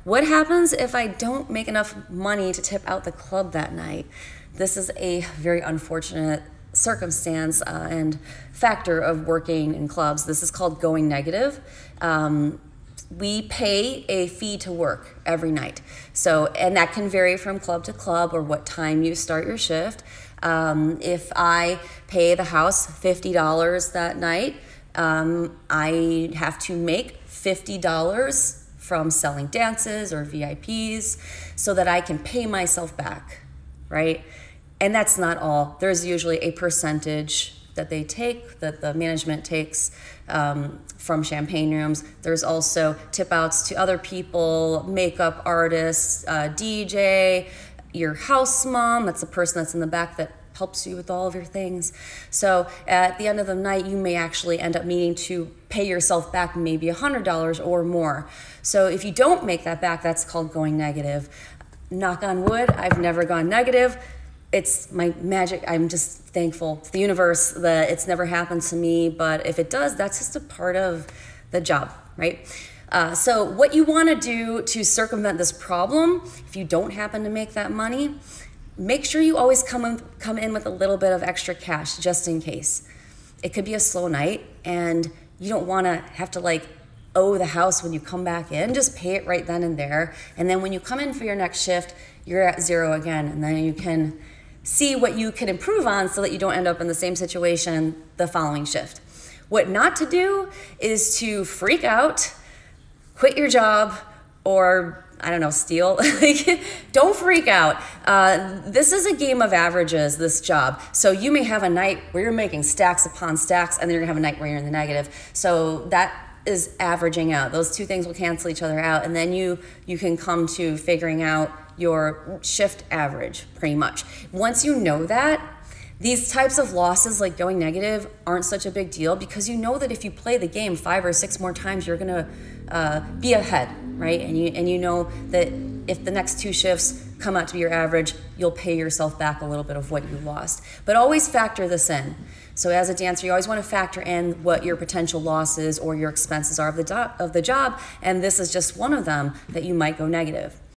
What happens if I don't make enough money to tip out the club that night? This is a very unfortunate circumstance and factor of working in clubs. This is called going negative. We pay a fee to work every night. So, and that can vary from club to club or what time you start your shift. If I pay the house $50 that night, I have to make $50 from selling dances or VIPs so that I can pay myself back, right? And that's not all. There's usually a percentage that they take, that the management takes from champagne rooms. There's also tip outs to other people, makeup artists, DJ, your house mom, that's the person that's in the back that helps you with all of your things. So at the end of the night, you may actually end up needing to pay yourself back maybe $100 or more. So if you don't make that back, that's called going negative. Knock on wood, I've never gone negative. It's my magic. I'm just thankful to the universe that it's never happened to me, but if it does, that's just a part of the job, right? So what you want to do to circumvent this problem, if you don't happen to make that money, make sure you always come in with a little bit of extra cash just in case. It could be a slow night and you don't want to have to like owe the house when you come back in. Just pay it right then and there. And then when you come in for your next shift, you're at zero again, and then you can see what you can improve on so that you don't end up in the same situation the following shift. What not to do is to freak out, quit your job, or I don't know, steal. Don't freak out. This is a game of averages, this job. So you may have a night where you're making stacks upon stacks, and then you're gonna have a night where you're in the negative. So that is averaging out. Those two things will cancel each other out, and then you can come to figuring out your shift average, pretty much. Once you know that, these types of losses like going negative aren't such a big deal because you know that if you play the game 5 or 6 more times, you're gonna be ahead, right? And you know that if the next 2 shifts come out to be your average, you'll pay yourself back a little bit of what you lost. But always factor this in. So as a dancer, you always want to factor in what your potential losses or your expenses are of the job, and this is just one of them that you might go negative.